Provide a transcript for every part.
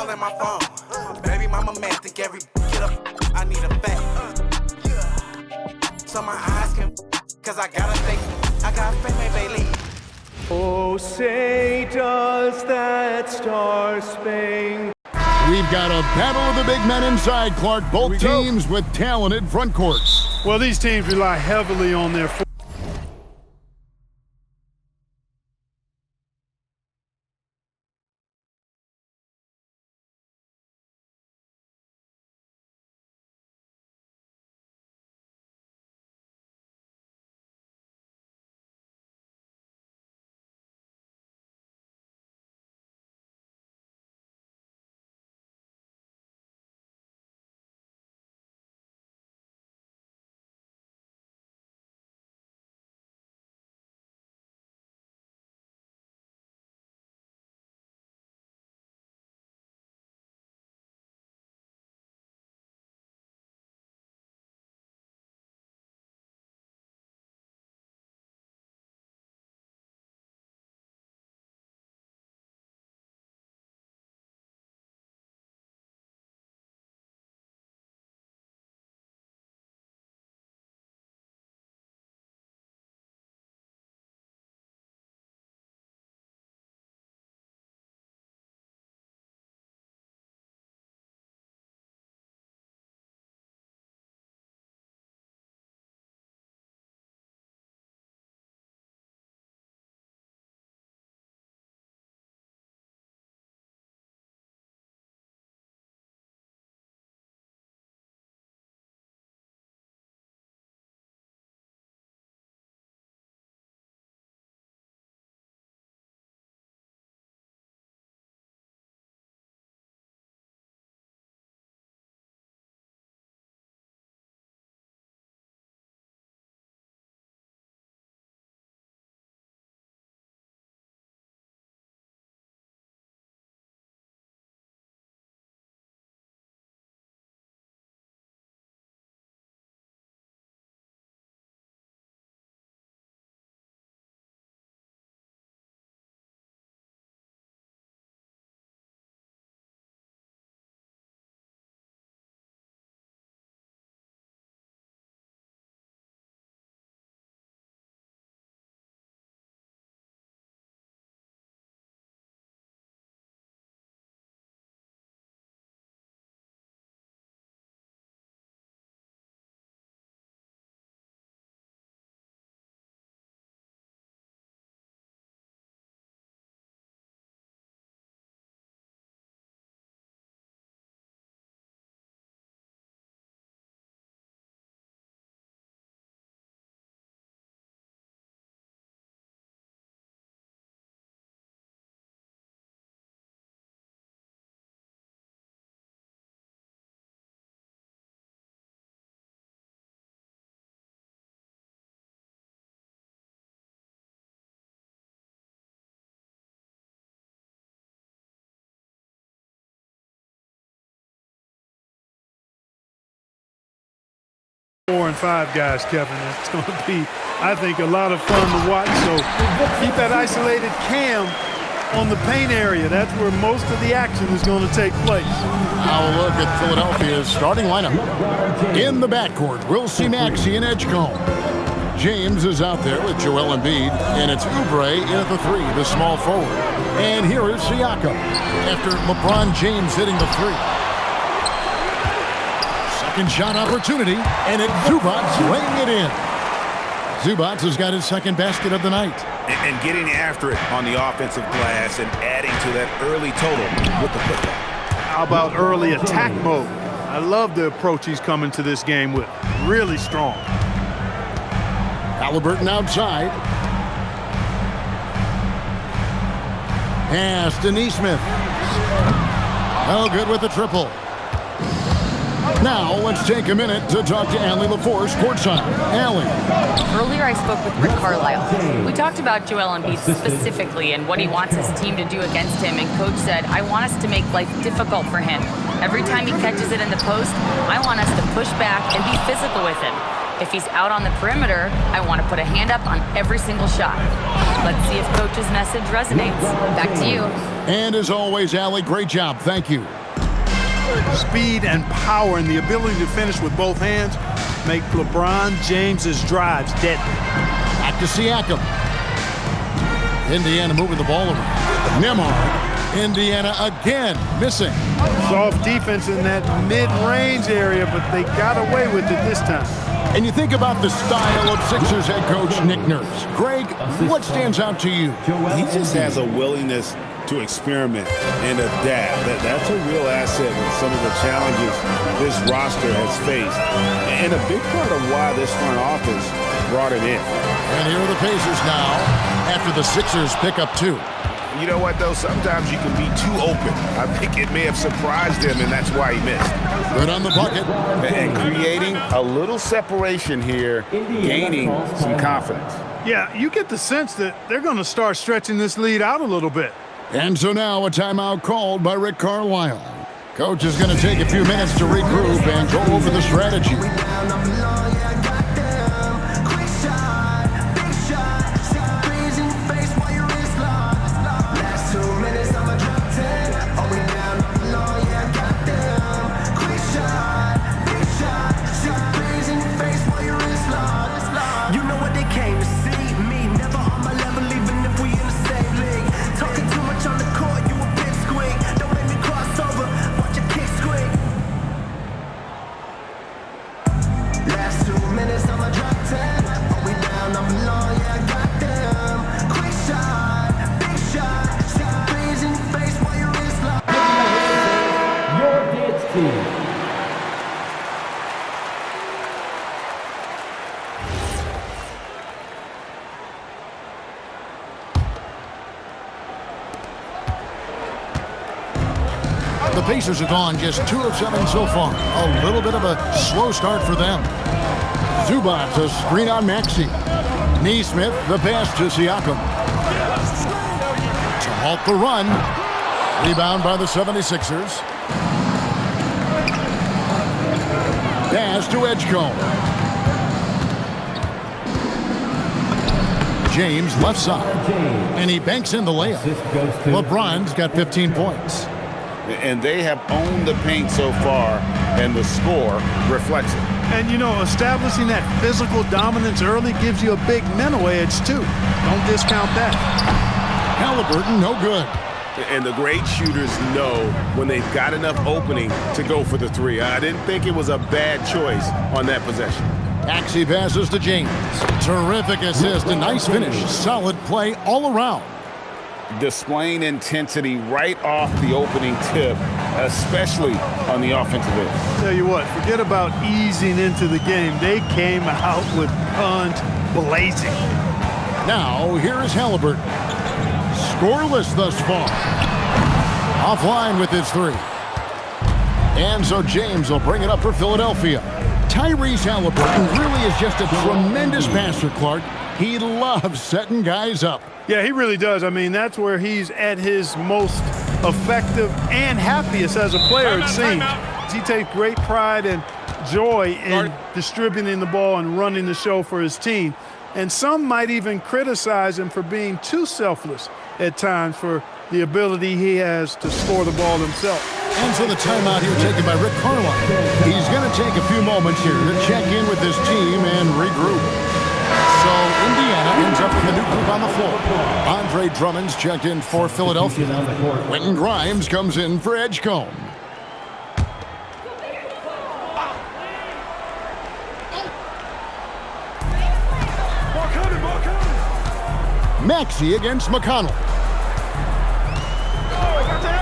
calling my phone. Baby mama man, think every get up, I need a fact. So my eyes can, cause I got Fame Bailey. Oh, say does that star-spangled... We've got a battle of the big men inside, Clark. Both teams with talented front courts. Well, these teams rely heavily on their... Four and five guys, Kevin. It's going to be, I think, a lot of fun to watch. So keep that isolated cam on the paint area. That's where most of the action is going to take place. Now a look at Philadelphia's starting lineup. In the backcourt, we'll see Maxey and Edgecombe. James is out there with Joel Embiid, and it's Oubre in at the three, the small forward. And here is Siakam after LeBron James hitting the three. Second shot opportunity, and it's Zubac laying it in. Zubac has got his second basket of the night. And getting after it on the offensive glass and adding to that early total with the putback. How about early attack mode? I love the approach he's coming to this game with. Really strong. Halliburton outside. Pass to Nesmith. Oh, good with the triple. Now, let's take a minute to talk to Allie LaForce courtside. Allie. Earlier, I spoke with Rick Carlisle. We talked about Joel Embiid specifically and what he wants his team to do against him, and Coach said, I want us to make life difficult for him. Every time he catches it in the post, I want us to push back and be physical with him. If he's out on the perimeter, I want to put a hand up on every single shot. Let's see if Coach's message resonates. Back to you. And as always, Allie, great job. Thank you. Speed and power and the ability to finish with both hands make LeBron James's drives deadly. Back to Siakam. Indiana moving the ball around. Nembhard. Indiana again missing. Soft defense in that mid-range area, but they got away with it this time. And you think about the style of Sixers head coach Nick Nurse. Greg, what stands out to you? He just has a willingness to experiment and adapt. That's a real asset with some of the challenges this roster has faced. And a big part of why this front office brought it in. And here are the Pacers now after the Sixers pick up 2. You know what, though? Sometimes you can be too open. I think it may have surprised him, and that's why he missed. Good on the bucket. And creating a little separation here, gaining some confidence. Yeah, you get the sense that they're going to start stretching this lead out a little bit. And so now a timeout called by Rick Carlisle. Coach is going to take a few minutes to regroup and go over the strategy. The Pacers have gone just 2 of 7 so far. A little bit of a slow start for them. Zubac, a screen on Maxey. Nesmith, the pass to Siakam. To halt the run. Rebound by the 76ers. Pass to Edgecombe. James left side. And he banks in the layup. LeBron's got 15 points. And they have owned the paint so far, and the score reflects it. And, you know, establishing that physical dominance early gives you a big mental edge, too. Don't discount that. Halliburton, no good. And the great shooters know when they've got enough opening to go for the 3. I didn't think it was a bad choice on that possession. Maxey passes to James. Terrific assist, a nice finish. Solid play all around. Displaying intensity right off the opening tip, especially on the offensive end. Tell you what, forget about easing into the game. They came out with guns blazing. Now, here is Halliburton. Scoreless thus far. Offline with his 3. And so James will bring it up for Philadelphia. Tyrese Halliburton really is just a tremendous passer, Clark. He loves setting guys up. Yeah, he really does. I mean, that's where he's at his most effective and happiest as a player, it seems. He takes great pride and joy in distributing the ball and running the show for his team. And some might even criticize him for being too selfless at times for the ability he has to score the ball himself. And so the timeout here taken by Rick Carlisle. He's going to take a few moments here to check in with his team and regroup. So Indiana ends up with a new group on the floor. Andre Drummond's checked in for Philadelphia. Quentin Grimes comes in for Edgecombe. Maxey against McConnell.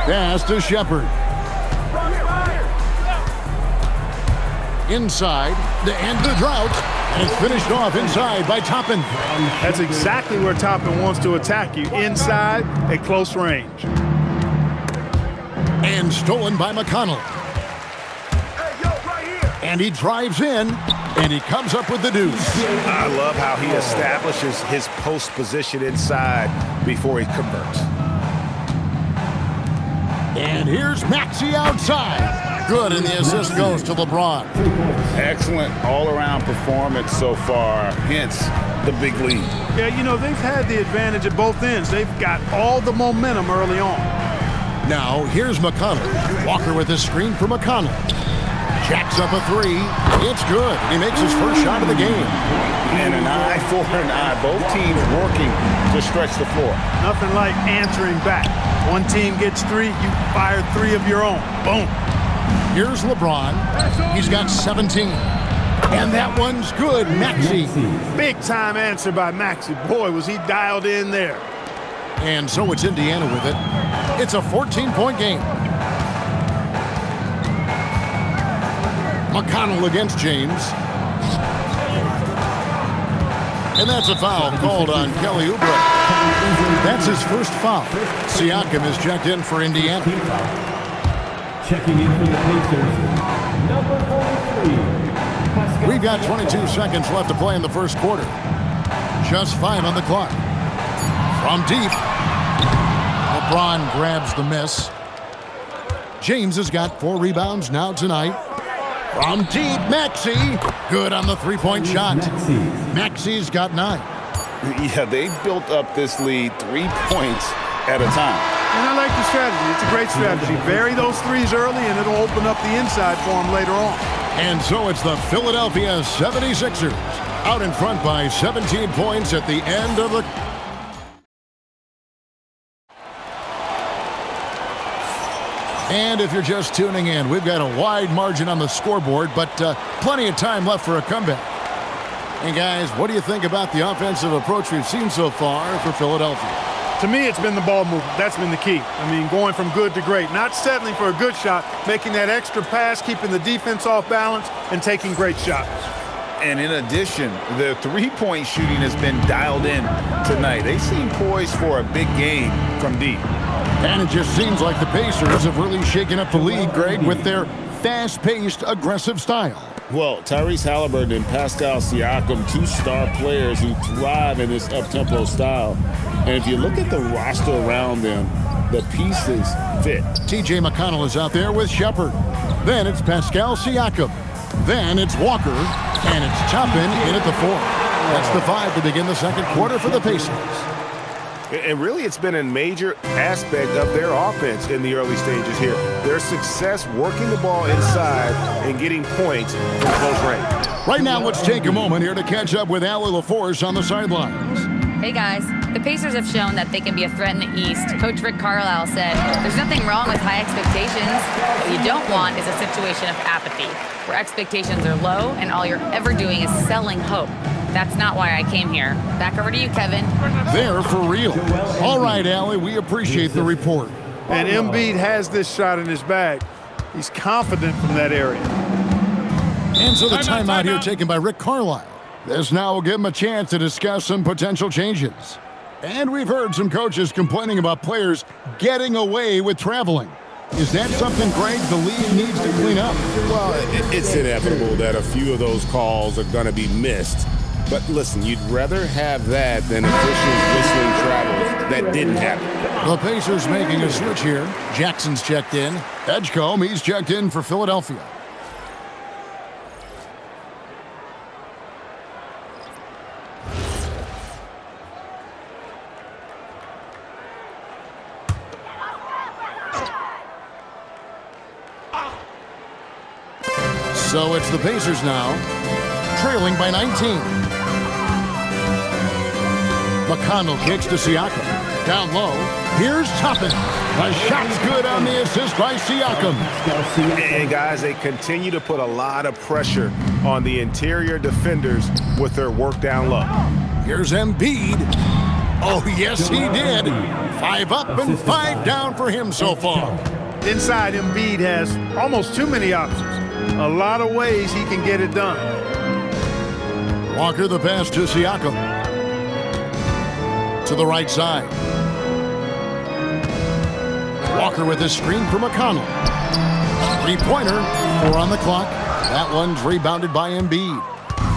Pass to Shepard. Inside to end the drought. And it's finished off inside by Toppin. That's exactly where Toppin wants to attack you, inside at close range. And stolen by McConnell. And he drives in, and he comes up with the deuce. I love how he establishes his post position inside before he converts. And here's Maxey outside. Good, and the assist goes to LeBron. Excellent all-around performance so far, hence the big lead. Yeah, you know, they've had the advantage at both ends. They've got all the momentum early on. Now, here's McConnell. Walker with his screen for McConnell. Jacks up a three. It's good. He makes his first shot of the game. And an eye for an eye. Both teams working to stretch the floor. Nothing like answering back. One team gets three, you fire three of your own. Boom. Here's LeBron. He's got 17. And that one's good. Maxey. Big time answer by Maxey. Boy, was he dialed in there. And so it's Indiana with it. It's a 14-point game. McConnell against James. And that's a foul called on Kelly Oubre. That's his first foul. Siakam is checked in for Indiana. Checking in for the Pacers, number 43. We've got 22 seconds left to play in the first quarter. Just 5 on the clock. From deep. LeBron grabs the miss. James has got 4 rebounds now tonight. From deep, Maxey. Good on the three-point shot. Maxey's got 9. Yeah, they built up this lead 3 points at a time. And I like the strategy. It's a great strategy. Bury those threes early, and it'll open up the inside for them later on. And so it's the Philadelphia 76ers out in front by 17 points at the end of the... And if you're just tuning in, we've got a wide margin on the scoreboard, but plenty of time left for a comeback. And guys, what do you think about the offensive approach we've seen so far for Philadelphia? To me, it's been the ball movement. That's been the key. I mean, going from good to great. Not settling for a good shot, making that extra pass, keeping the defense off balance, and taking great shots. And in addition, the three-point shooting has been dialed in tonight. They seem poised for a big game from deep. And it just seems like the Pacers have really shaken up the league, Greg, with their fast-paced, aggressive style. Well, Tyrese Halliburton and Pascal Siakam, 2 star players who thrive in this up-tempo style. And if you look at the roster around them, the pieces fit. T.J. McConnell is out there with Shepard. Then it's Pascal Siakam. Then it's Walker. And it's Toppin in at the 4. That's the 5 to begin the second quarter for the Pacers. And really, it's been a major aspect of their offense in the early stages here. Their success working the ball inside and getting points from close range. Right now, let's take a moment here to catch up with Allie LaForce on the sidelines. Hey guys, the Pacers have shown that they can be a threat in the East. Coach Rick Carlisle said, there's nothing wrong with high expectations. What you don't want is a situation of apathy, where expectations are low and all you're ever doing is selling hope. That's not why I came here. Back over to you, Kevin. They're for real. All right, Allie, we appreciate the report. And Embiid has this shot in his bag. He's confident from that area. And so the timeout here taken by Rick Carlisle. This now will give him a chance to discuss some potential changes. And we've heard some coaches complaining about players getting away with traveling. Is that something, Greg, the league needs to clean up? Well, it's inevitable that a few of those calls are going to be missed. But listen, you'd rather have that than officials whistling travels that didn't happen. The Pacers making a switch here. Jackson's checked in. Edgecombe, he's checked in for Philadelphia. So it's the Pacers now, trailing by 19. McConnell kicks to Siakam. Down low. Here's Toppin. The shot's good on the assist by Siakam. And guys, they continue to put a lot of pressure on the interior defenders with their work down low. Here's Embiid. Oh, yes, he did. 5 up and 5 down for him so far. Inside, Embiid has almost too many options. A lot of ways he can get it done. Walker the pass to Siakam. To the right side. Walker with his screen for McConnell. 3-pointer, 4 on the clock. That one's rebounded by Embiid.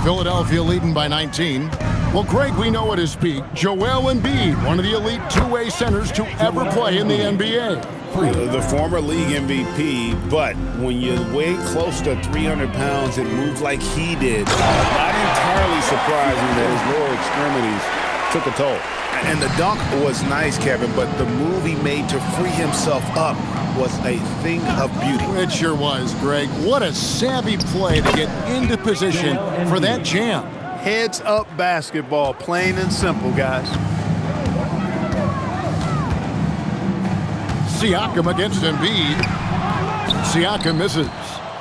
Philadelphia leading by 19. Well, Greg, we know at his peak, Joel Embiid, one of the elite two-way centers to ever play in the NBA. The former league MVP, but when you weigh close to 300 pounds and move like he did, not entirely surprising that his lower extremities took a toll. And the dunk was nice, Kevin, but the move he made to free himself up was a thing of beauty. It sure was, Greg. What a savvy play to get into position for that jam. Heads up basketball, plain and simple, guys. Siakam against Embiid. Siakam misses.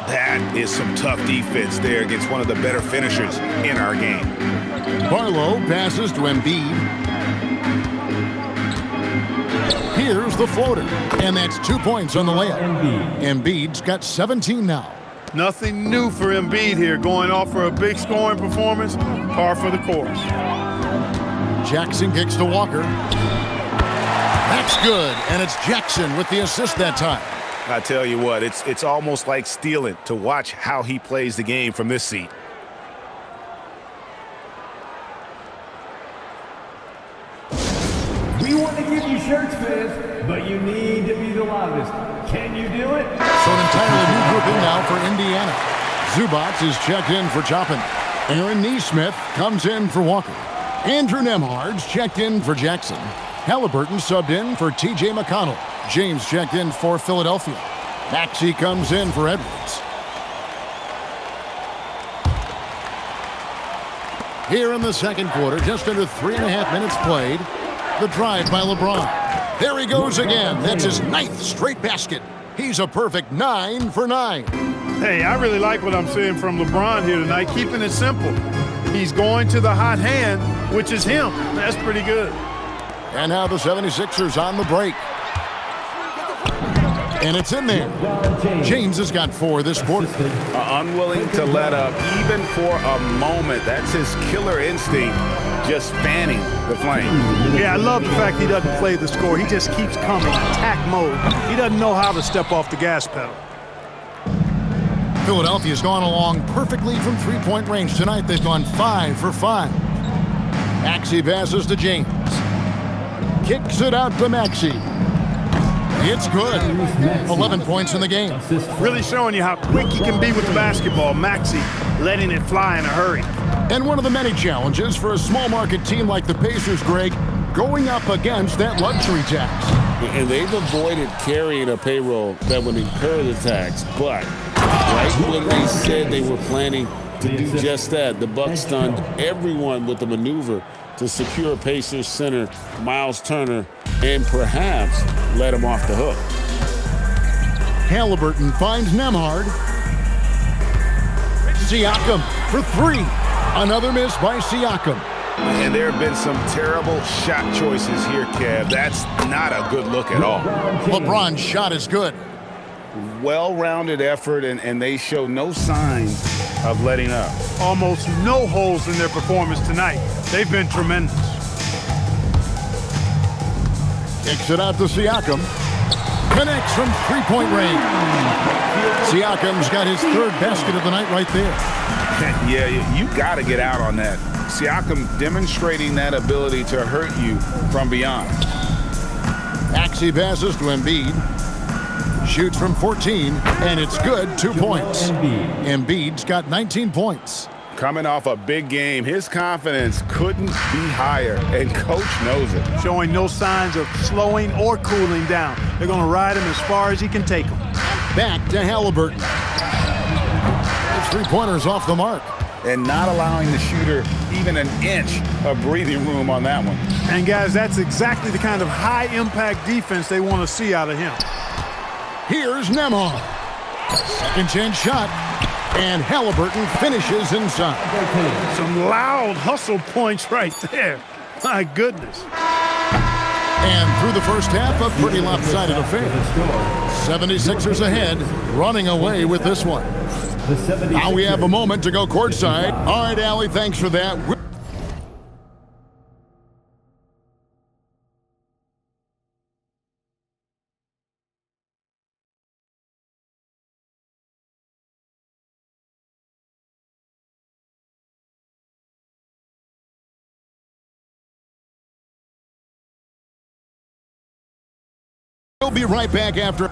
That is some tough defense there against one of the better finishers in our game. Barlow passes to Embiid. Here's the floater, and that's 2 points on the layup. Embiid's got 17 now. Nothing new for Embiid here, going off for a big scoring performance, par for the course. Jackson kicks to Walker. That's good, and it's Jackson with the assist that time. I tell you what, it's almost like stealing to watch how he plays the game from this seat. We want to give you shirts, fans, but you need to be the loudest. Can you do it? So an entirely new grouping now for Indiana. Zubac is checked in for Chopin. Aaron Neesmith comes in for Walker. Andrew Nembhard's checked in for Jackson. Halliburton subbed in for T.J. McConnell. James checked in for Philadelphia. Maxey comes in for Edwards. Here in the second quarter, just under 3.5 minutes played, the drive by LeBron. There he goes again. That's his 9th straight basket. He's a perfect 9 for 9. Hey, I really like what I'm seeing from LeBron here tonight, keeping it simple. He's going to the hot hand, which is him. That's pretty good. And now the 76ers on the break. And it's in there. James has got 4 this quarter. Unwilling to let up even for a moment. That's his killer instinct, just fanning the flame. Yeah, I love the fact he doesn't play the score. He just keeps coming, attack mode. He doesn't know how to step off the gas pedal. Philadelphia's gone along perfectly from three-point range tonight. They've gone 5 for 5. Maxey passes to James. Kicks it out to Maxey. It's good. 11 points in the game. Really showing you how quick he can be with the basketball. Maxey letting it fly in a hurry. And one of the many challenges for a small market team like the Pacers, Greg, going up against that luxury tax. And they've avoided carrying a payroll that would incur the tax, but right when they said they were planning to do just that, the Bucks stunned everyone with the maneuver to secure Pacers center Miles Turner and perhaps let him off the hook. Halliburton finds Nembhard. Siakam for 3. Another miss by Siakam. And there have been some terrible shot choices here, Kev. That's not a good look at all. LeBron's shot is good. Well-rounded effort, and they show no signs of letting up. Almost no holes in their performance tonight. They've been tremendous. Kicks it out to Siakam. Connects from three-point range. Siakam's got his 3rd basket of the night right there. Yeah, you got to get out on that. Siakam demonstrating that ability to hurt you from beyond. Maxey passes to Embiid. Shoots from 14, and it's good. 2 points. Embiid's got 19 points. Coming off a big game, his confidence couldn't be higher, and Coach knows it. Showing no signs of slowing or cooling down. They're going to ride him as far as he can take him. Back to Halliburton. His three-pointer's off the mark. And not allowing the shooter even an inch of breathing room on that one. And, guys, that's exactly the kind of high-impact defense they want to see out of him. Here's Nembhard. Second chance shot. And Halliburton finishes inside. Some loud hustle points right there. My goodness. And through the first half, a pretty lopsided affair. 76ers ahead, running away with this one. Now we have a moment to go courtside. All right, Allie, thanks for that. We'll be right back after.